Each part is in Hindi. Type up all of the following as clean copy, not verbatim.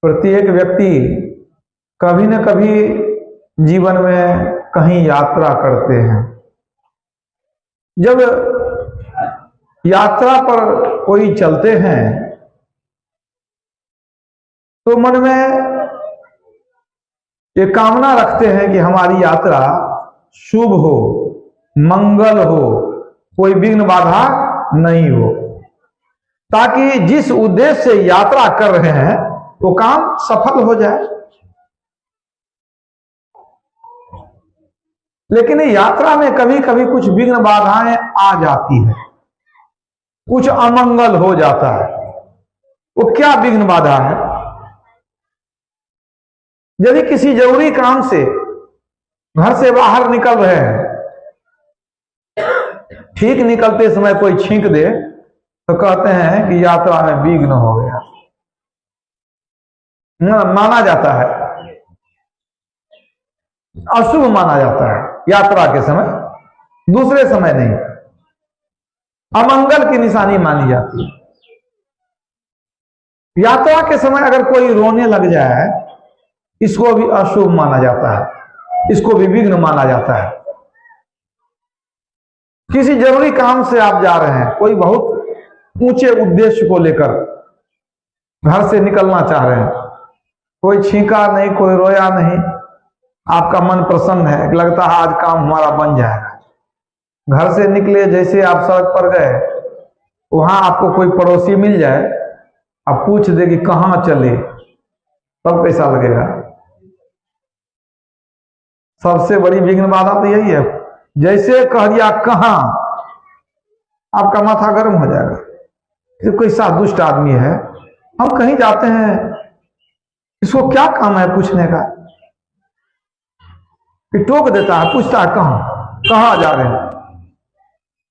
प्रत्येक व्यक्ति कभी न कभी जीवन में कहीं यात्रा करते हैं। जब यात्रा पर कोई चलते हैं तो मन में ये कामना रखते हैं कि हमारी यात्रा शुभ हो, मंगल हो, कोई विघ्न बाधा नहीं हो, ताकि जिस उद्देश्य से यात्रा कर रहे हैं वो काम सफल हो जाए। लेकिन यात्रा में कभी कभी कुछ विघ्न बाधाएं आ जाती है, कुछ अमंगल हो जाता है। वो क्या विघ्न बाधा है? यदि किसी जरूरी काम से घर से बाहर निकल रहे हैं, ठीक निकलते समय कोई छींक दे तो कहते हैं कि यात्रा में विघ्न हो गया, माना जाता है, अशुभ माना जाता है यात्रा के समय, दूसरे समय नहीं, अमंगल की निशानी मानी जाती है। यात्रा के समय अगर कोई रोने लग जाए, इसको भी अशुभ माना जाता है, इसको भी विघ्न माना जाता है। किसी जरूरी काम से आप जा रहे हैं, कोई बहुत ऊंचे उद्देश्य को लेकर घर से निकलना चाह रहे हैं, कोई छींका नहीं, कोई रोया नहीं, आपका मन प्रसन्न है, लगता है आज काम हमारा बन जाएगा। घर से निकले, जैसे आप सड़क पर गए, वहां आपको कोई पड़ोसी मिल जाए, आप पूछ दे कि कहां चले, तब कैसा लगेगा? सबसे बड़ी विघ्न बाधा तो यही है। जैसे कह दिया कहां, आपका माथा गर्म हो जाएगा। ये कोई सा दुष्ट आदमी है, हम कहीं जाते हैं, इसको क्या काम है पूछने का? कि टोक देता है, पूछता है कहां जा रहे हैं।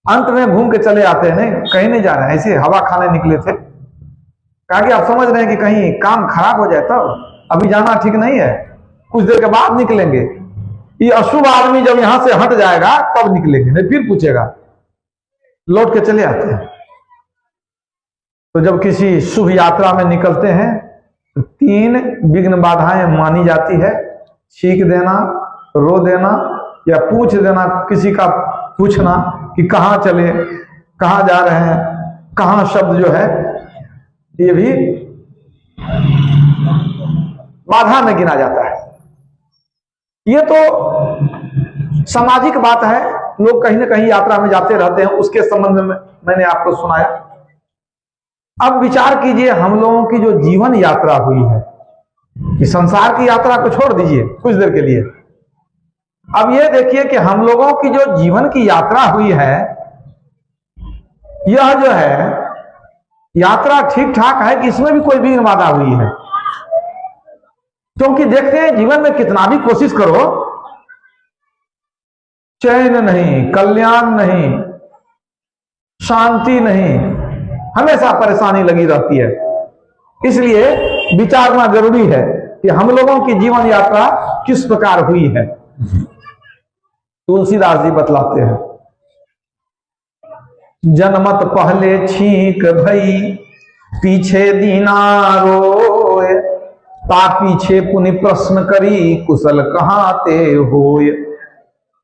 अंत में घूम के चले आते हैं, नहीं कहीं नहीं जा रहे हैं, ऐसे हवा खाने निकले थे। कहा कि आप समझ रहे हैं कि कहीं काम खराब हो जाए, तब अभी जाना ठीक नहीं है, कुछ देर के बाद निकलेंगे। ये अशुभ आदमी जब यहां से हट जाएगा तब निकलेंगे, नहीं फिर पूछेगा, लौट के चले आते हैं। तो जब किसी शुभ यात्रा में निकलते हैं तो 3 विघ्न बाधाएं मानी जाती है। छींक देना, रो देना या पूछ देना, किसी का पूछना कि कहां चले, कहां जा रहे हैं, कहां शब्द जो है ये भी बाधा में गिना जाता है। ये तो सामाजिक बात है, लोग कहीं ना कहीं यात्रा में जाते रहते हैं, उसके संबंध में मैंने आपको सुनाया। अब विचार कीजिए, हम लोगों की जो जीवन यात्रा हुई है, कि संसार की यात्रा को छोड़ दीजिए कुछ देर के लिए, अब ये देखिए कि हम लोगों की जो जीवन की यात्रा हुई है, यह जो है यात्रा ठीक ठाक है कि इसमें भी कोई विघ्न बाधा हुई है? क्योंकि देखते हैं जीवन में कितना भी कोशिश करो, चैन नहीं, कल्याण नहीं, शांति नहीं, हमेशा परेशानी लगी रहती है। इसलिए विचारना जरूरी है कि हम लोगों की जीवन यात्रा किस प्रकार हुई है। तुलसीदास जी बतलाते हैं, जनमत पहले छींक भई, पीछे दीना रोय, ता पीछे पुनि प्रश्न करी, कुशल कहां ते होय।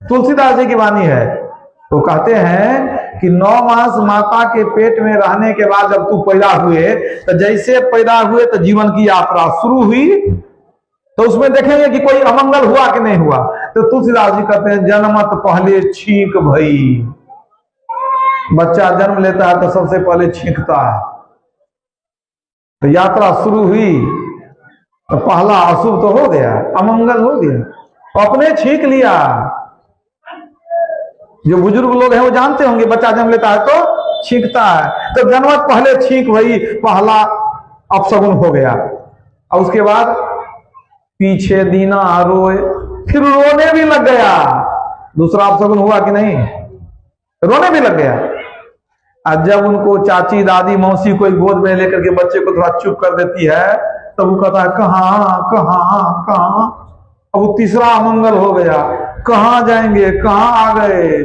तुलसीदास जी की वाणी है। तो कहते हैं कि 9 मास माता के पेट में रहने के बाद जब तू पैदा हुए, तो जैसे पैदा हुए तो जीवन की यात्रा शुरू हुई, तो उसमें देखेंगे कि कोई अमंगल हुआ कि नहीं हुआ। तो तुलसीदास जी कहते हैं जनमत पहले छींक भई, बच्चा जन्म लेता है तो सबसे पहले छींकता है। तो यात्रा शुरू हुई तो पहला अशुभ तो हो गया, अमंगल हो गया, अपने छींक लिया। जो बुजुर्ग लोग हैं वो जानते होंगे, बच्चा जन्म लेता है तो छींकता है। तो जनमत पहले छींक भई, पहला अपशगुन हो गया। और उसके बाद पीछे दीना रोए, फिर रोने भी लग गया। दूसरा अपशगुन हुआ कि नहीं? रोने भी लग गया। और जब उनको चाची, दादी, मौसी कोई गोद में लेकर के बच्चे को थोड़ा चुप कर देती है, तब वो कहता है कहां कहां कहां। अब वो तीसरा अमंगल हो गया, कहां जाएंगे, कहां आ गए।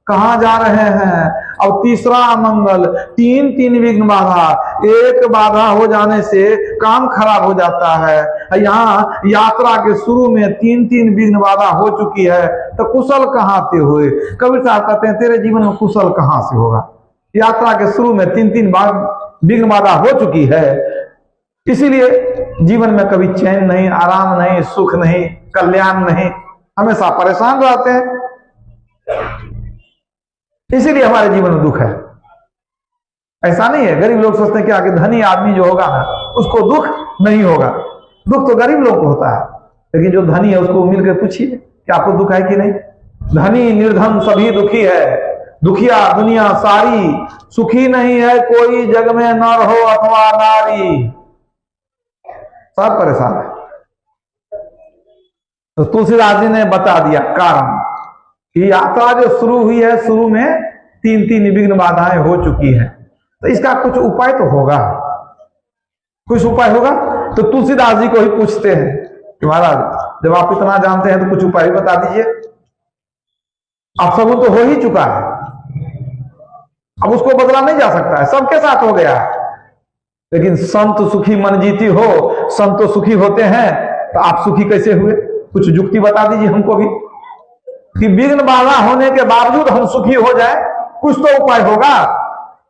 कहाँ जा रहे हैं। अब तीसरा मंगल, तीन तीन विघ्न बाधा, एक बाधा हो जाने से काम खराब हो जाता है। यहाँ यात्रा के शुरू में तीन तीन विघ्न बाधा हो चुकी है, तो कुशल कहाँ से हुए। कबीर साहब कहते हैं तेरे जीवन में कुशल कहाँ से होगा। यात्रा के शुरू में तीन तीन बार विघ्न बाधा हो चुकी है, इसीलिए जीवन में कभी चैन नहीं, आराम नहीं, सुख नहीं, कल्याण नहीं, हमेशा परेशान रहते हैं। इसीलिए हमारे जीवन में दुख है। ऐसा नहीं है, गरीब लोग सोचते हैं कि धनी आदमी जो होगा ना उसको दुख नहीं होगा। दुख तो गरीब लोग को होता है, लेकिन जो धनी है उसको मिलकर पूछिए कि आपको दुख है कि नहीं। धनी निर्धन सभी दुखी है, दुखिया दुनिया सारी, सुखी नहीं है कोई जग में नर हो अथवा नारी, सब परेशान है। तो तुलसीदास जी ने बता दिया कारण कि यात्रा जो शुरू हुई है, शुरू में तीन तीन विघ्न बाधाएं हो चुकी हैं, तो इसका कुछ उपाय तो होगा, कुछ उपाय होगा। तो तुलसीदास जी को ही पूछते हैं कि महाराज जब आप इतना जानते हैं तो कुछ उपाय बता दीजिए। अब सब तो हो ही चुका है, अब उसको बदला नहीं जा सकता है, सबके साथ हो गया है। लेकिन संत सुखी मन जीती हो, संत तो सुखी होते हैं, तो आप सुखी कैसे हुए, कुछ युक्ति बता दीजिए हमको भी कि विघ्न बाधा होने के बावजूद हम सुखी हो जाए, कुछ तो उपाय होगा।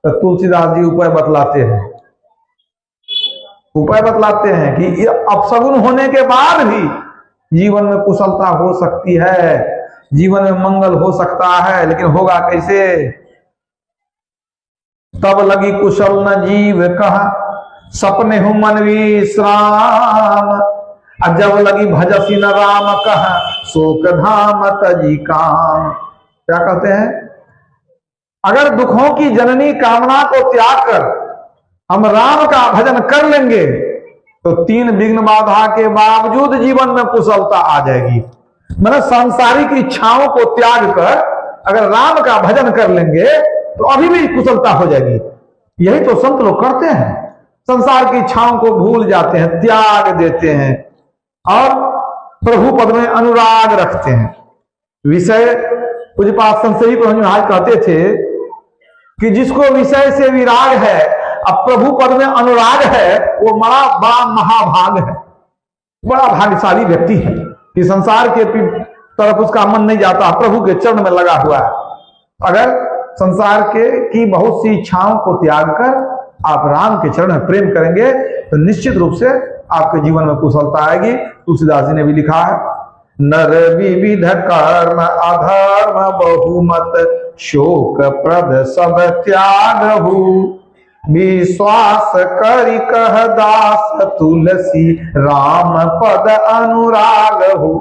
तो तुलसीदास जी उपाय बतलाते हैं, उपाय बतलाते हैं कि अपशगुन होने के बाद भी जीवन में कुशलता हो सकती है, जीवन में मंगल हो सकता है, लेकिन होगा कैसे। तब लगी कुशल न जीव कहा, सपने हूं मन विश्राम, जब लगी भजसी न राम कह, शोक धाम तजी काम। क्या कहते हैं, अगर दुखों की जननी कामना को त्याग कर हम राम का भजन कर लेंगे तो तीन विघ्न बाधा के बावजूद जीवन में कुशलता आ जाएगी। मतलब सांसारिक इच्छाओं को त्याग कर अगर राम का भजन कर लेंगे तो अभी भी कुशलता हो जाएगी। यही तो संत लोग करते हैं, संसार की इच्छाओं को भूल जाते हैं, त्याग देते हैं और प्रभु पद में अनुराग रखते हैं। विषय पूज्यपाद संशयी प्रभु महाराज कहते थे कि जिसको विषय से विराग है, अब प्रभु पद में अनुराग है, वो बड़ा महाभाग है, बड़ा भाग्यशाली व्यक्ति है कि संसार के तरफ उसका मन नहीं जाता, प्रभु के चरण में लगा हुआ है। अगर संसार के की बहुत सी इच्छाओं को त्याग कर आप राम के चरण में प्रेम करेंगे तो निश्चित रूप से आपके जीवन में कुशलता आएगी। तुलसीदास जी ने भी लिखा है, नर विविध कर्म अधर्म बहुमत, शोक प्रद सब त्यागहु, विश्वास करि कह दास तुलसी, राम पद अनुरागहु।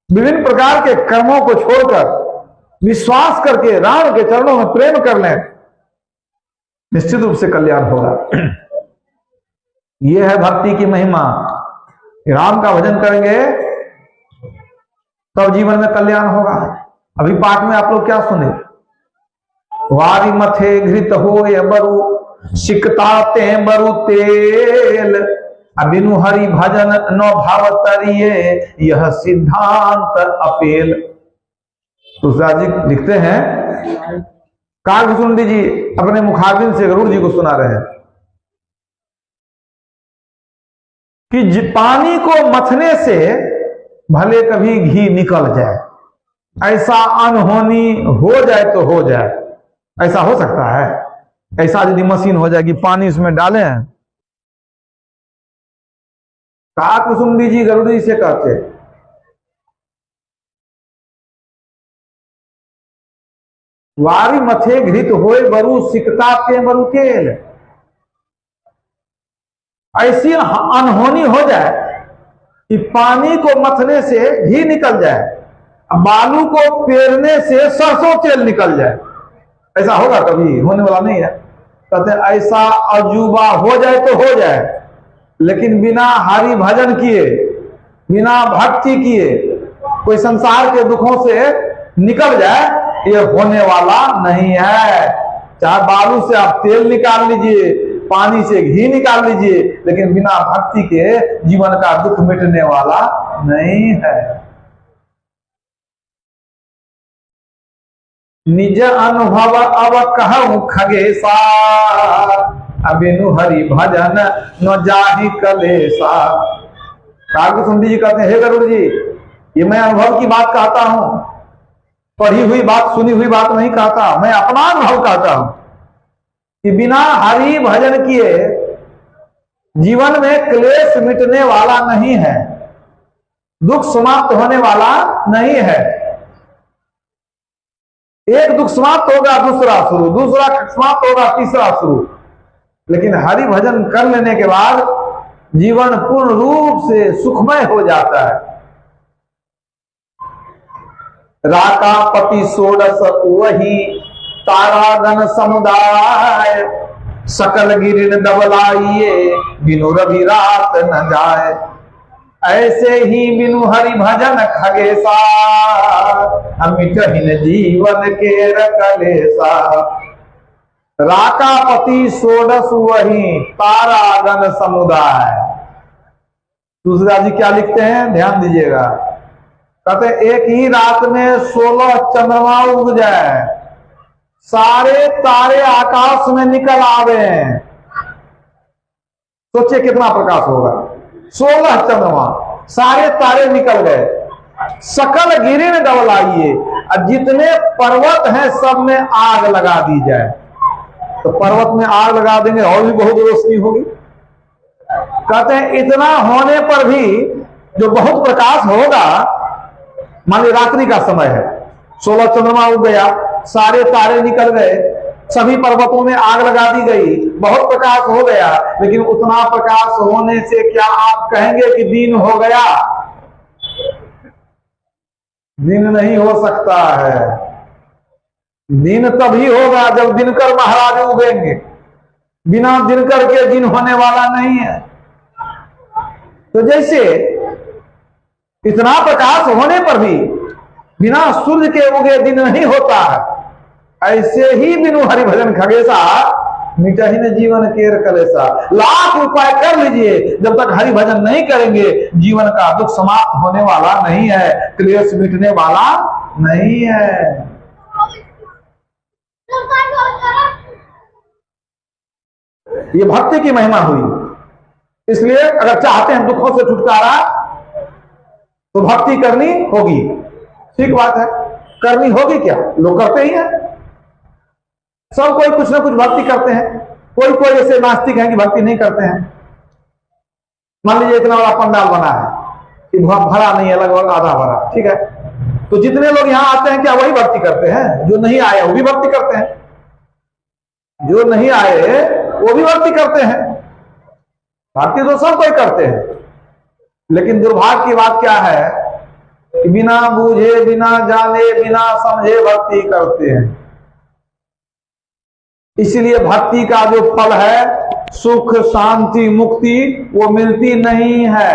विभिन्न प्रकार के कर्मों को छोड़कर विश्वास करके राम के चरणों में प्रेम कर लें, निश्चित रूप से कल्याण होगा। यह है भक्ति की महिमा। राम का भजन करेंगे तब जीवन में कल्याण होगा। अभी पाठ में आप लोग क्या सुने, वारी मथे घृत होय बरु, सिकता ते बरु तेल, बिनु हरि भजन न भाव तरिये, यह सिद्धांत अपेल। तुलसीदास जी लिखते हैं, काकभूषुंडी जी अपने मुखारबिंद से गरुड़ जी को सुना रहे हैं कि पानी को मथने से भले कभी घी निकल जाए, ऐसा अनहोनी हो जाए तो हो जाए, ऐसा हो सकता है। ऐसा यदि मशीन हो जाए कि पानी इसमें डालें, काकभूषुंडी जी गरुड़ जी से कहते हैं वारी मथे घृत होए बरु, सिकता ते बरु तेल। ऐसी अनहोनी हो जाए कि पानी को मथने से घी निकल जाए, बालू को पेरने से सरसों तेल निकल जाए, ऐसा होगा कभी, होने वाला नहीं है। कहते हैं ऐसा अजूबा हो जाए तो हो जाए, लेकिन बिना हरि भजन किए, बिना भक्ति किए कोई संसार के दुखों से निकल जाए, ये होने वाला नहीं है। चाहे बालू से आप तेल निकाल लीजिए, पानी से घी निकाल लीजिए, लेकिन बिना भक्ति के जीवन का दुख मिटने वाला नहीं है। निज अनुभव अब कहूं खगेसा, अबिनु हरि भजन न जाहि कलेसा। काग सुंदी जी कहते हैं, हे गरुड़ जी, ये मैं अनुभव की बात कहता हूं, पढ़ी हुई बात सुनी हुई बात नहीं कहता, मैं अपना अनुभव कहता हूं कि बिना हरि भजन किए जीवन में क्लेश मिटने वाला नहीं है, दुख समाप्त होने वाला नहीं है। एक दुख समाप्त होगा दूसरा शुरू, दूसरा समाप्त होगा तीसरा शुरू, लेकिन हरि भजन कर लेने के बाद जीवन पूर्ण रूप से सुखमय हो जाता है। राका पति सोडस वही तारागण समुदाय, सकल गिरिन दबलाइए बिनु रवि रात न जाए। ऐसे ही बिनु हरि भजन खगेसा, मिटहिन जीवन के कलेसा। राकापति सोडस वही तारागण समुदाय। दूसरा जी क्या लिखते हैं, ध्यान दीजिएगा। कहते एक ही रात में 16 चंद्रमा उग जाए, सारे तारे आकाश में निकल आवे, सोचिए कितना प्रकाश होगा। 16 चंद्रमा, सारे तारे निकल गए, सकल गिरिन डबलाइए, और जितने पर्वत हैं सब में आग लगा दी जाए। तो पर्वत में आग लगा देंगे और भी बहुत रोशनी होगी। कहते हैं इतना होने पर भी जो बहुत प्रकाश होगा, मान ली रात्रि का समय है, 16 चंद्रमा उग गया, सारे तारे निकल गए, सभी पर्वतों में आग लगा दी गई, बहुत प्रकाश हो गया, लेकिन उतना प्रकाश होने से क्या आप कहेंगे कि दिन हो गया? दिन नहीं हो सकता है। दिन तभी होगा जब दिनकर महाराज उगेंगे, बिना दिनकर के दिन होने वाला नहीं है। तो जैसे इतना प्रकाश होने पर भी बिना सूर्य के उगे दिन नहीं होता है, ऐसे ही बिनु हरि भजन खगेसा, मिटहिन जीवन केर कलेसा। लाख उपाय कर लीजिए, जब तक हरि भजन नहीं करेंगे जीवन का दुख समाप्त होने वाला नहीं है, क्लेश मिटने वाला नहीं है। ये भक्ति की महिमा हुई। इसलिए अगर चाहते हैं दुखों से छुटकारा तो भक्ति करनी होगी। ठीक बात है, करनी होगी। क्या लोग करते ही हैं, सब कोई कुछ ना कुछ भक्ति करते हैं। कोई कोई ऐसे नास्तिक हैं कि भक्ति नहीं करते हैं। मान लीजिए इतना बड़ा पंडाल बना है कि भरा नहीं है, लगभग आधा भरा, ठीक है, तो जितने लोग यहां आते हैं क्या वही भक्ति करते हैं? जो नहीं आए वो भी भक्ति करते हैं, जो नहीं आए वो भी भक्ति करते हैं। भक्ति तो सब कोई करते हैं, लेकिन दुर्भाग्य की बात क्या है कि बिना बूझे, बिना जाने, बिना समझे भक्ति करते हैं। इसलिए भक्ति का जो फल है, सुख, शांति, मुक्ति, वो मिलती नहीं है।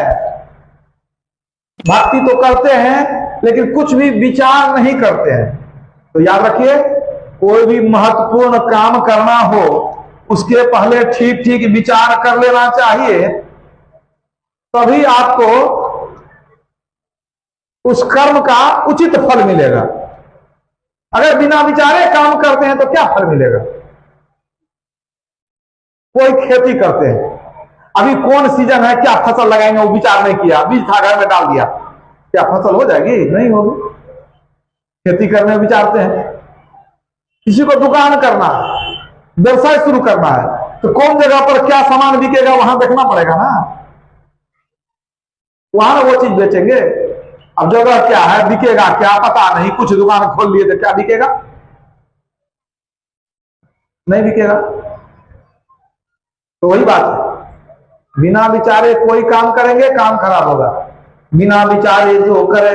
भक्ति तो करते हैं लेकिन कुछ भी विचार नहीं करते हैं। तो याद रखिए, कोई भी महत्वपूर्ण काम करना हो उसके पहले ठीक ठीक विचार कर लेना चाहिए, तभी आपको उस कर्म का उचित फल मिलेगा। अगर बिना विचारे काम करते हैं तो क्या फल मिलेगा? कोई खेती करते हैं, अभी कौन सीजन है, क्या फसल लगाएंगे, वो विचार नहीं किया, बीज था घर में डाल दिया, क्या फसल हो जाएगी? नहीं होगी। खेती करने में विचारते हैं। किसी को दुकान करना है, व्यवसाय शुरू करना है, तो कौन जगह पर क्या सामान बिकेगा वहां देखना पड़ेगा ना, वहां वो चीज बेचेंगे। अब जगह क्या है, बिकेगा क्या पता नहीं, कुछ दुकान खोल लिए तो क्या बिकेगा? नहीं बिकेगा। तो वही बात है, बिना विचारे कोई काम करेंगे काम खराब होगा। बिना विचारे जो करे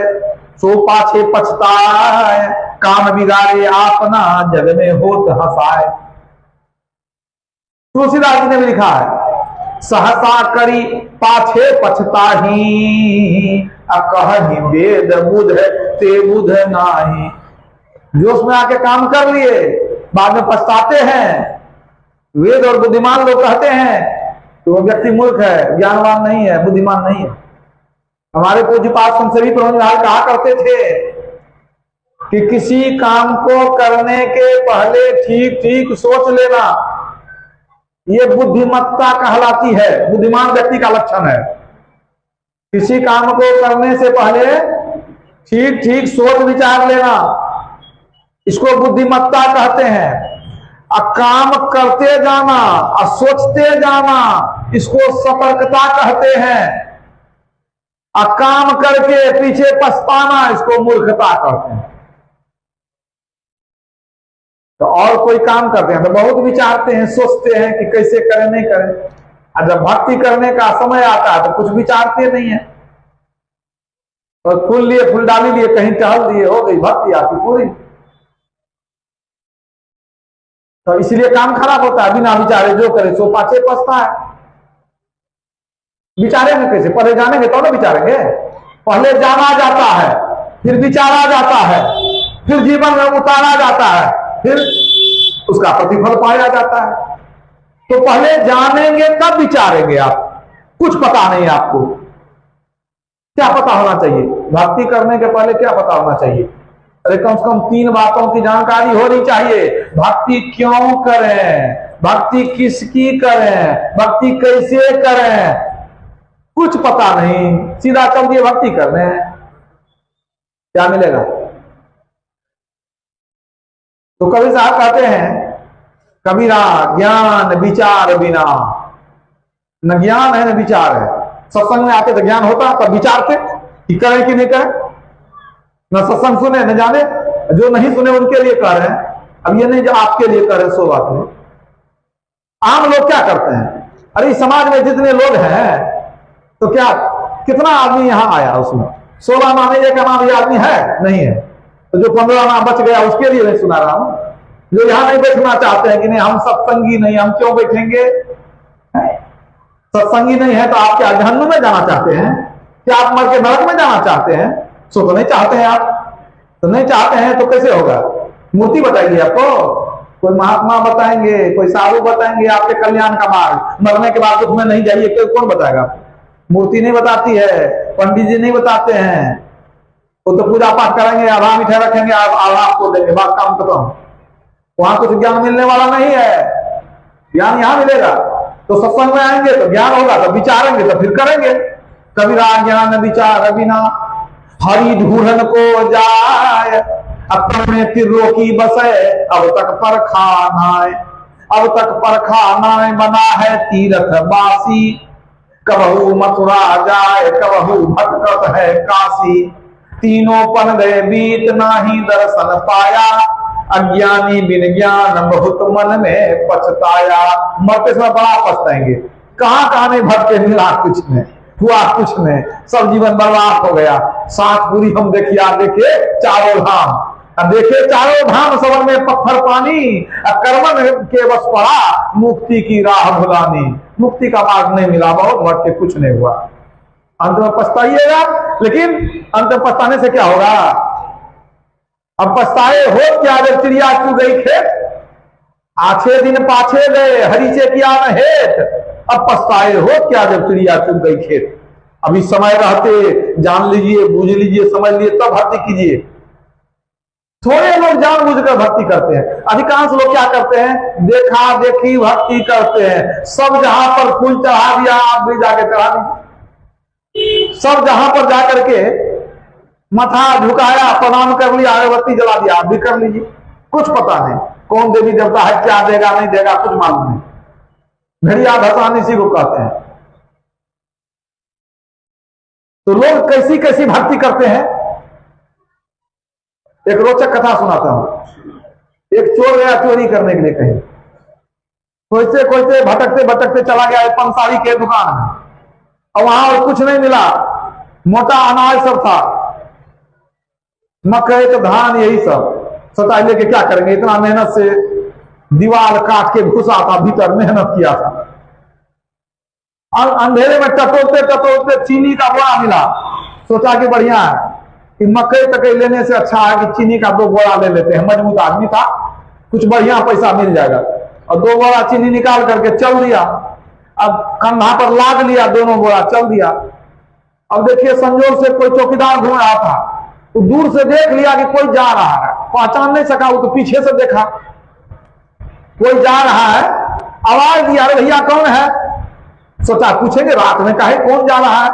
सो पाछे पछताए, काम बिगाड़े अपना जग में होत हंसाए। तुलसीदास जी ने भी लिखा है, सहसा करी पाछे पछताही, कही वेद बुध ते बुध नाही। जो उसमें आके काम कर लिए बाद में पछताते हैं। वेद और बुद्धिमान लोग कहते हैं तो वो व्यक्ति मूर्ख है, ज्ञानवान नहीं है, बुद्धिमान नहीं है। हमारे पूज्यपाद संत सभी प्रभु महाराज कहा करते थे कि किसी काम को करने के पहले ठीक ठीक सोच लेना, ये बुद्धिमत्ता कहलाती है, बुद्धिमान व्यक्ति का लक्षण है। किसी काम को करने से पहले ठीक ठीक सोच विचार लेना, इसको बुद्धिमत्ता कहते हैं। काम करते जाना और सोचते जाना, इसको सतर्कता कहते हैं। काम करके पीछे पछताना, इसको मूर्खता कहते हैं। तो और कोई काम करते हैं तो बहुत विचारते हैं, सोचते हैं कि कैसे करें नहीं करें, और जब भक्ति करने का समय आता है तो कुछ विचारते नहीं है, और फूल लिए, फूलडाली लिए, कहीं टहल दिए, हो गई भक्ति आपकी पूरी। तो इसलिए काम खराब होता है। बिना विचारे जो करे सो पाछे पछता है। विचारेंगे कैसे? पहले जानेंगे तो ना विचारेंगे। पहले जाना जाता है, फिर विचारा जाता है, फिर जीवन में उतारा जाता है, फिर उसका प्रतिफल पाया जाता है। तो पहले जानेंगे तब विचारेंगे। आप कुछ पता नहीं, आपको क्या पता होना चाहिए? भक्ति करने के पहले क्या पता होना चाहिए? अरे कम से कम 3 बातों की जानकारी होनी चाहिए। भक्ति क्यों करें, भक्ति किसकी करें, भक्ति कैसे करें, कुछ पता नहीं, सीधा चल दिए भक्ति करने। क्या मिलेगा? तो कबीर साहब कहते हैं, कबीरा ज्ञान विचार बिना, न ज्ञान है न विचार है। सत्संग में आते तो ज्ञान होता, तब विचारते कि करें कि नहीं करें। न सत्संग सुने न जाने, जो नहीं सुने उनके लिए कह रहे हैं। अब ये नहीं जो आपके लिए कह रहे, सो बात नहीं। आम लोग क्या करते हैं? अरे समाज में जितने लोग हैं तो क्या कितना आदमी यहां आया, उसमें 16 माने एक नाम ये आदमी है नहीं है, तो जो 15 नाम बच गया उसके लिए नहीं सुना रहा हूं। जो यहां नहीं बैठना चाहते हैं कि नहीं हम सत्संगी नहीं, हम क्यों बैठेंगे? सत्संगी नहीं है तो आप क्या जहन्नुम में जाना चाहते हैं? क्या आप मर के नरक में जाना चाहते हैं? सो तो नहीं चाहते हैं आप। तो नहीं चाहते हैं तो कैसे होगा? मूर्ति बताएगी आपको, कोई महात्मा बताएंगे, कोई साधु बताएंगे आपके कल्याण का मार्ग, मरने के बाद दुख में नहीं जाइए, कौन बताएगा? मूर्ति नहीं बताती है, पंडित जी नहीं बताते हैं। वो तो पूजा पाठ करेंगे, आधा मिठाई रखेंगे, आधा आपको देंगे, बात काम खत्म। वहां कुछ ज्ञान मिलने वाला नहीं है। ज्ञान यहां मिलेगा तो सत्संग में आएंगे तो ज्ञान होगा, तो विचारेंगे तो फिर करेंगे। कबीरा ज्ञान विचार बिना, हरि ढूंढन को जाए, अपने तिर्रो की बसे, अब तक परखा नाय, अब तक परखा नाय, बना है तीर्थ बासी, कबहू मथुरा जाए, कबहू भटकत है काशी, तीनों पन गए बीत नाही दर्शन पाया, अज्ञानी बिन ज्ञान बहुत मन में पछताया। मरते समय बड़ा पछताएंगे, कहां नहीं भटके, मिला कुछ नहीं, हुआ कुछ नहीं, सब जीवन बर्बाद हो गया। सात पूरी हम देखिया, देखे चारों धाम, देखे चारों धाम, सवन में पत्थर पानी, कर्मन के बस पड़ा, मुक्ति की राह भुलानी। मुक्ति का मार्ग नहीं मिला, बहुत भटके, कुछ नहीं हुआ। अंत में पछताइएगा, लेकिन अंत में पछताने से क्या होगा? अब पछताए हो क्या जब चिड़िया चू गई खेत, आछे दिन पाछे गए, हरी से किया न हेत। अब पछताए हो क्या जब चिड़िया चुग गई खेत। अभी समय रहते जान लीजिए, बूझ लीजिए, समझ लीजिए, तब भक्ति कीजिए। थोड़े लोग जानबूझकर भक्ति करते हैं, अधिकांश लोग क्या करते हैं? देखा देखी भक्ति करते हैं। सब जहां पर फूल चढ़ा दिया, आप भी जाके चढ़ा दीजिए। सब जहां पर जाकर के माथा झुकाया, प्रणाम कर लिया, अगरबत्ती जला दिया, आप भी कर लीजिए। कुछ पता नहीं कौन देवी देवता है, क्या देगा नहीं देगा, कुछ मालूम नहीं। घड़िया भसान इसी को कहते हैं। तो लोग कैसी कैसी भक्ति करते हैं। एक रोचक कथा सुनाता हूं। एक चोर गया चोरी करने के लिए कहीं, खोजते खोजते भटकते भटकते चला गया एक पंसारी के दुकान में, और वहां और कुछ नहीं मिला। मोटा अनाज सब था, मकई तो धान, यही सब। सोचा लेके क्या करेंगे, इतना मेहनत से दीवार काट के घुसा था, भीतर मेहनत किया था। और अंधेरे में टटोलते टटोलते चीनी का बोरा मिला। सोचा कि बढ़िया है कि मकई तकई लेने से अच्छा है कि चीनी का 2 बोरा ले लेते हैं। मजबूत आदमी था, कुछ बढ़िया पैसा मिल जाएगा। और 2 बोरा चीनी निकाल करके चल दिया। अब कंधा पर लाद लिया, दोनों बोरा चल दिया। अब देखिए संजोग से कोई चौकीदार घूम रहा था, तो दूर से देख लिया कि कोई जा रहा है, पहचान नहीं सका, वो तो पीछे से देखा कोई जा रहा है, आवाज दिया, अरे भैया कौन है? सोचा पूछेंगे रात में काहे कौन जा रहा है।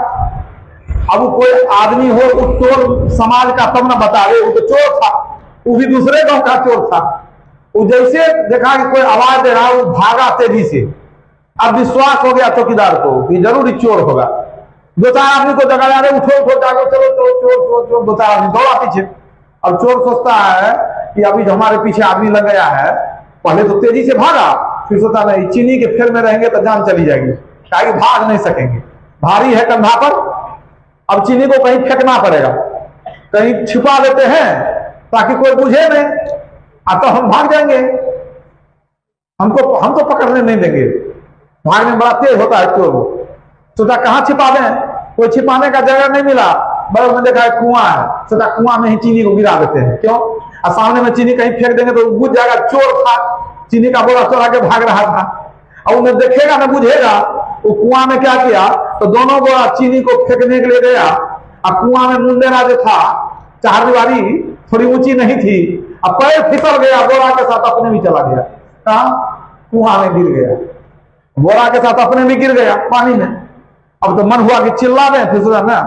अब वो कोई आदमी हो, वो चोर समाज का तब न बतावे, वो तो चोर था, वो भी दूसरे गांव का चोर था। वो जैसे देखा कि कोई आवाज दे रहा, वो भागा तेजी से। अब विश्वास हो गया चौकीदार को कि जरूर चोर होगा। दो चार आदमी को जगा रहे, उठो उठो जागो, चलो चलो चोर चोर चोर, दो चार आदमी दौड़ा पीछे। अब चोर सोचता है कि अभी जो हमारे पीछे आदमी लग गया है, पहले तो तेजी से भागा, फिर सोचा नहीं चीनी के फेर में रहेंगे तो जान चली जाएगी, ताकि भाग नहीं सकेंगे, भारी है कंधा पर। अब चीनी को कहीं फेंकना पड़ेगा, कहीं छिपा देते हैं ताकि कोई बुझे नहीं, तो हम भाग जाएंगे, हम तो पकड़ने नहीं देंगे। भागने में बड़ा तेज होता है चोर। सोचा कहाँ छिपा दें, कोई छिपाने का जगह नहीं मिला। बगल में देखा कुआं है, सोचा कुआं में ही चीनी को गिरा देते हैं, क्यों? और सामने में चीनी कहीं फेंक देंगे तो बुझ जाएगा चोर था, चीनी का बोरा चोरा के भाग रहा था। और उन्हें देखेगा ना बुझेगा। वो कुआं में क्या किया, तो दोनों बोरा चीनी को फेंकने के लिए गया, और कुआं में मुंडेरा जो था, चार दीवारी थोड़ी ऊंची नहीं थी, अब पैर फिसल गया, बोरा के साथ अपने भी चला गया, कहा कुआं में गिर गया, बोरा के साथ अपने भी गिर गया पानी में। अब तो मन हुआ कि चिल्ला दें, फिर सोचा ना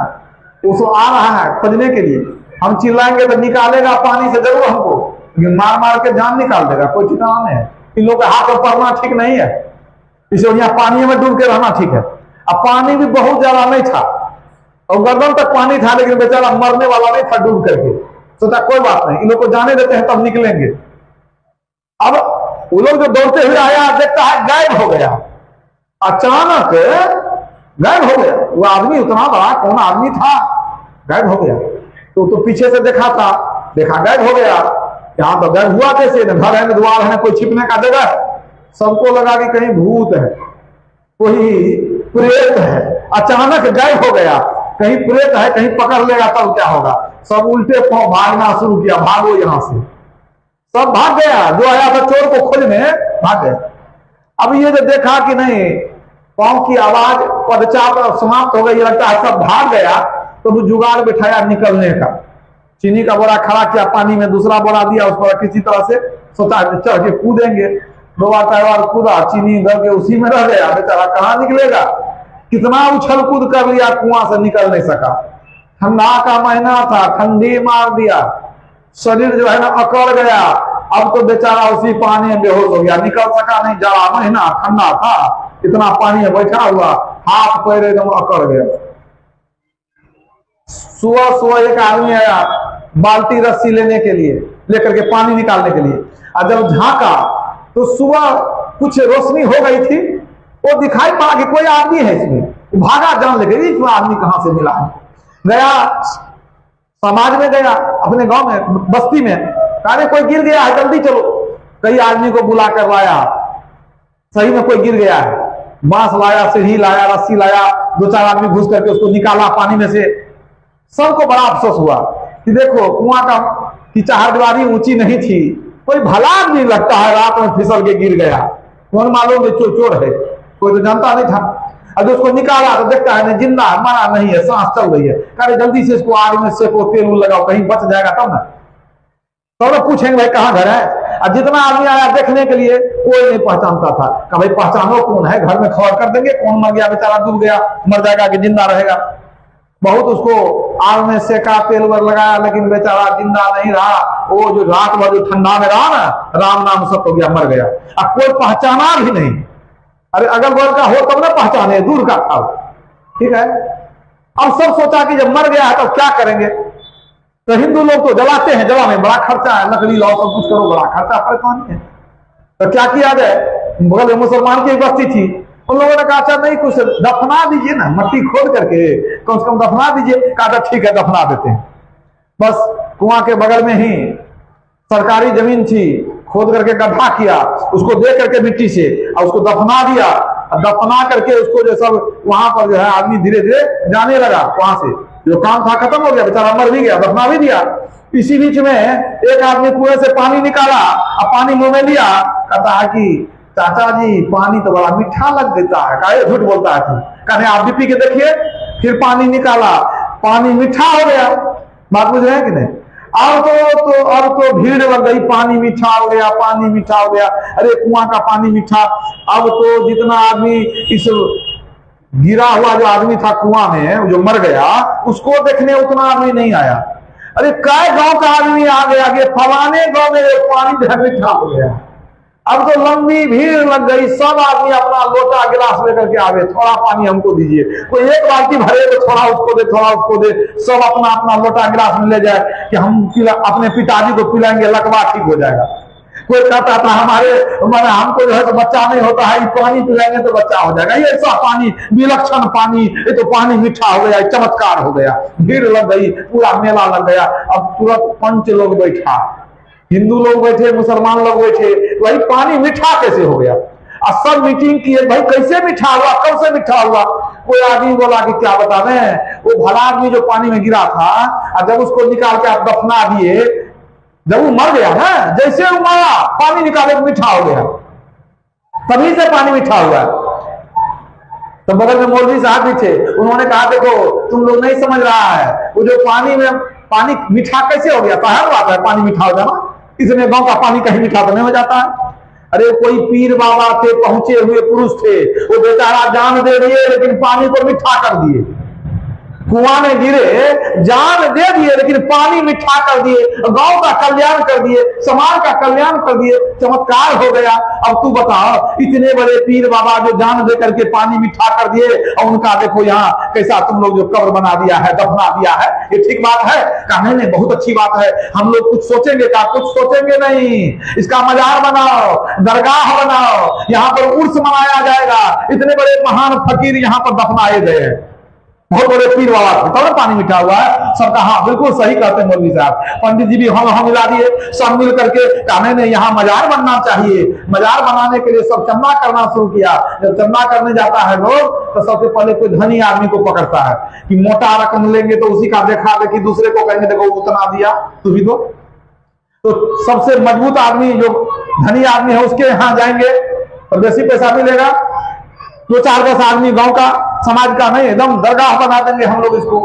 उसको आ रहा है खोजने के लिए, हम चिल्लाएंगे तो निकालेगा पानी से जरूर हमको, लेकिन मार मार के जान निकाल देगा, कोई ठिकाना नहीं है। इन लोग के हाथ में पड़ना ठीक नहीं है, इसे यहाँ पानी में डूब के रहना ठीक है। अब पानी भी बहुत ज्यादा नहीं था, और गर्दन तक पानी था, लेकिन बेचारा मरने वाला नहीं था डूब करके। सोचा कोई बात नहीं, इन लोग को जाने देते हैं तब निकलेंगे। अब वो लोग जो दौड़ते हुए आया, देखता है गायब हो गया, अचानक गायब हो गया। वो आदमी उतना बड़ा कौन आदमी था, गायब हो गया। तो पीछे से देखा था, देखा गायब हो गया। यहाँ तो गायब हुआ कैसे, घर है, द्वार है, कोई छिपने का जगह। सबको लगा कि कहीं भूत है, कोई प्रेत है, अचानक गायब हो गया। कहीं प्रेत है, कहीं पकड़ लेगा तब क्या होगा। सब उल्टे पांव भागना शुरू किया, भागो यहां से, सब भाग गया। जो आया था चोर को खोजने, भाग गया। अब ये जो देखा कि नहीं पांव की आवाज पदचाप समाप्त हो गई, लगता है सब भाग गया, तो वो जुगाड़ बिठाया निकलने का। चीनी का बोरा खड़ा किया, पानी में दूसरा बोरा दिया, उस पर किसी तरह से सोचा चढ़ के कूदेंगे। दो बार कूदा, चीनी घर के उसी में रह गया, बेचारा कहाँ निकलेगा। कितना उछल कूद कर लिया, कुआं से निकल नहीं सका। ठंडा का महीना था, ठंडी मार दिया, शरीर जो है ना अकड़ गया। अब तो बेचारा उसी पानी में बेहोश हो गया, निकल सका नहीं, जाड़ा महीना ठंडा था, इतना पानी में बैठा हुआ, हाथ पैर एकदम अकड़ गया। सुबह एक आदमी आया बाल्टी रस्सी लेने के लिए, लेकर के पानी निकालने के लिए। और जब झांका तो सुबह कुछ रोशनी हो गई थी, वो दिखाई पड़ा कि कोई आदमी है इसमें। भागा जान लगे इसमें आदमी कहां से मिला है। गया समाज में, गया अपने गांव में, बस्ती में, अरे कोई गिर गया है, जल्दी चलो। कई आदमी को बुला कर लाया, सही में कोई गिर गया है। बांस लाया, सीढ़ी लाया, रस्सी लाया, दो चार आदमी घुस करके उसको निकाला पानी में से। सबको बड़ा अफसोस हुआ कि देखो कुआं का की चारदीवारी ऊंची नहीं थी, कोई भला आदमी लगता है रात में फिसल के गिर गया, कौन मालूम चोर है, कोई तो जानता नहीं था। अब उसको निकाला तो देखता है नहीं, जिंदा है, मरा नहीं है, सांस चल रही है। कहे जल्दी से इसको आग में सेको, तेल लगाओ, कहीं बच जाएगा तब ना। तो लोग पूछेंगे भाई कहाँ घर है। और जितना आदमी आया देखने के लिए, कोई नहीं पहचानता था। कहा भाई पहचानो कौन है, घर में खबर कर देंगे, कौन मर गया, बेचारा डूब गया, मर जाएगा कि जिंदा रहेगा। बहुत उसको आग में सेका, तेल वर लगाया, लेकिन बेचारा जिंदा नहीं रहा। वो जो रात भर जो ठंडा में रहा ना, राम नाम सब हो गया, मर गया। अब कोई पहचाना भी नहीं। अरे अगल बगल का हो तब ना पहचाने, दूर का था, ठीक है। अब सब सोचा कि जब मर गया है तो क्या करेंगे। तो हिंदू लोग तो जलाते हैं, जला में बड़ा खर्चा है, लकड़ी लाओ, सब कुछ करो, बड़ा खर्चा, परेशानी है। तो क्या किया जाए, बगल में मुसलमान की बस्ती थी, उन लोगों ने कहा अच्छा नहीं कुछ दफना दीजिए ना, मट्टी खोद करके कम से कम दफना दीजिए। कहा ठीक है दफना देते हैं। बस कुआं के बगल में ही सरकारी जमीन थी, खोद करके गड्ढा किया, उसको दे करके मिट्टी से, और उसको दफना दिया। दफना करके उसको जो सब वहां पर जो है आदमी धीरे धीरे जाने लगा, वहां से जो काम था खत्म हो गया, बेचारा मर भी गया, दफना भी दिया। इसी बीच में एक आदमी कुएं से पानी निकाला, अब पानी मुंह में लिया, कहता है कि चाचा जी पानी तो बड़ा मीठा लग देता है। कहा झूठ बोलता है तू, कहने आप भी पी के देखिए। फिर पानी निकाला, पानी मीठा हो गया। बात बुझ रहे हैं कि नहीं? अब तो भीड़ लग गई, पानी मीठा हो गया, पानी मीठा हो गया, अरे कुआं का पानी मीठा। अब तो जितना आदमी इस गिरा हुआ जो आदमी था कुआं में, जो मर गया, उसको देखने उतना आदमी नहीं आया। अरे काय गांव का आदमी आ गया कि फलाने गांव में पानी मीठा हो गया। अब तो लंबी भीड़ लग गई, सब आदमी अपना लोटा गिलास लेकर के आवे, थोड़ा पानी हमको दीजिए। कोई एक बाल्टी भरे तो थोड़ा उसको दे, थोड़ा उसको दे, सब अपना अपना लोटा गिलास में ले जाए कि हम अपने पिताजी को पिलाएंगे, लकवा ठीक हो जाएगा। कोई कहता था हमारे हमको जो है तो बच्चा नहीं होता है, पानी पिलाएंगे तो बच्चा हो जाएगा। ये ऐसा पानी, विलक्षण पानी, ये तो पानी मीठा हो गया, चमत्कार हो गया। भीड़ लग गई, पूरा मेला लग गया। अब तुरंत पंच लोग बैठा, हिंदू लोग बैठे, मुसलमान लोग बैठे, भाई पानी मीठा कैसे हो गया? और सब मीटिंग किए, भाई कैसे मीठा हुआ, कब से मीठा हुआ? कोई आदमी बोला कि क्या बता दें, वो भला आदमी जो पानी में गिरा था, और जब उसको निकाल के आप दफना दिए, जब वो मर गया ना, जैसे वो मरा पानी निकाले तो मीठा हो गया, तभी से पानी मीठा हुआ। तो बगल में मौलवी साहब भी थे, उन्होंने कहा देखो तुम लोग नहीं समझ रहा है, वो जो पानी में पानी मीठा कैसे हो गया? साहब बात है पानी मीठा हो जाना, इसमें गांव का पानी कहीं मीठा तो नहीं हो जाता है। अरे कोई पीर बाबा थे, पहुंचे हुए पुरुष थे, वो बेचारा जान दे दिए लेकिन पानी को मीठा कर दिए। कुआं में गिरे, जान दे दिए लेकिन पानी मीठा कर दिए, गांव का कल्याण कर दिए, समाज का कल्याण कर दिए, चमत्कार हो गया। अब तू बताओ, इतने बड़े पीर बाबा जो जान दे करके पानी मीठा कर दिए, और उनका देखो यहाँ कैसा तुम लोग जो कब्र बना दिया है, दफना दिया है, ये ठीक बात है? कहा नहीं नहीं बहुत अच्छी बात है, हम लोग कुछ सोचेंगे क्या? कुछ सोचेंगे नहीं, इसका मजार बनाओ, दरगाह बनाओ, यहाँ पर उर्स मनाया जाएगा। इतने बड़े महान फकीर यहाँ पर दफनाए गए हैं, बहुत बड़े पीर बाबा थे, तब पानी मीठा हुआ है। सबका हाँ बिल्कुल सही कहते हैं मौलवी साहब। पंडित जी भी हम मिला दिए, सब मिल करके कहा नहीं यहाँ मजार बनना चाहिए। मजार बनाने के लिए सब चंदा करना शुरू किया। जब चंदा करने जाता है लोग, तो सबसे पहले कोई धनी आदमी को पकड़ता है कि मोटा रकम लेंगे तो उसी का देखा देखी दूसरे को कहेंगे देखो उतना दिया तू भी दो। तो सबसे मजबूत आदमी जो धनी आदमी है उसके यहाँ जाएंगे तो बेसी पैसा मिलेगा। 2-4-10 आदमी गांव का समाज का नहीं, एकदम दरगाह बना देंगे हम लोग, इसको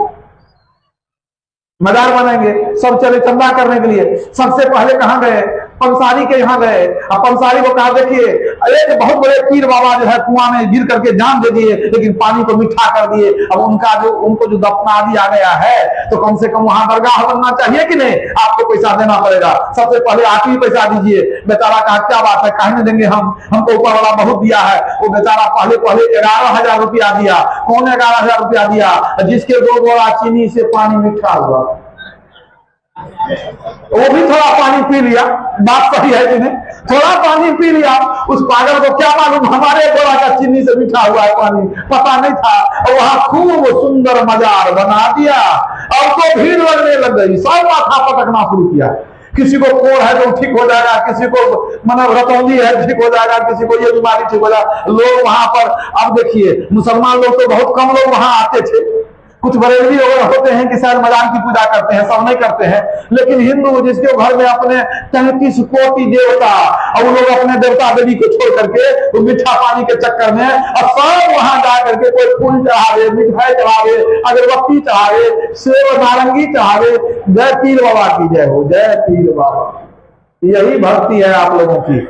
मजार बनाएंगे। सब चले चंदा करने के लिए। सबसे पहले कहां गए? पंसारी के यहाँ गए। अब पंसारी को कहा देखिए एक बहुत बड़े पीर बाबा जो है कुआं में गिर करके जान दे दिए लेकिन पानी को मीठा कर दिए। अब उनको जो दफना दिया गया है तो कम से कम वहां दरगाह बनना चाहिए कि नहीं? आपको पैसा देना पड़ेगा। सबसे पहले आप ही पैसा दीजिए। बेचारा कहा क्या बात है, कहने देंगे हमको ऊपर वाला बहुत दिया है। वो बेचारा पहले 11,000 रुपया दिया। कौन 11,000 रुपया दिया? जिसके 2 बोरा चीनी से पानी मीठा हुआ, वो भी थोड़ा पानी पी लिया। बात सही है कि नहीं? थोड़ा पानी पी लिया। उस पागल को क्या मालूम हमारे गोला का चीनी से मीठा हुआ है पानी, पता नहीं था। और वहां खूब सुंदर मजार बना दिया। अब तो भीड़ लगने लग गई, सब माथा पटकना शुरू किया। किसी को कोढ़ है तो ठीक हो जाएगा, किसी को मतलब रतौंधी है ठीक हो जाएगा, किसी को ये बीमारी ठीक हो जाएगा। लोग वहां पर, अब देखिए मुसलमान लोग तो बहुत कम लोग वहां आते थे। कुछ बरेलवी वगैरह होते हैं कि शायद मजार की पूजा करते हैं, सब नहीं करते हैं। लेकिन हिंदू जिसके घर में अपने 33 कोटि देवता, और वो लोग अपने देवता देवी को छोड़ करके वो मीठा पानी के चक्कर में और सब वहां जा करके कोई फूल चढ़ावे, मिठाई चढ़ावे, अगरबत्ती चढ़ावे, सेब नारंगी चढ़ावे। जय पीर बाबा की जय हो, जय पीर बाबा। यही भक्ति है आप लोगों की।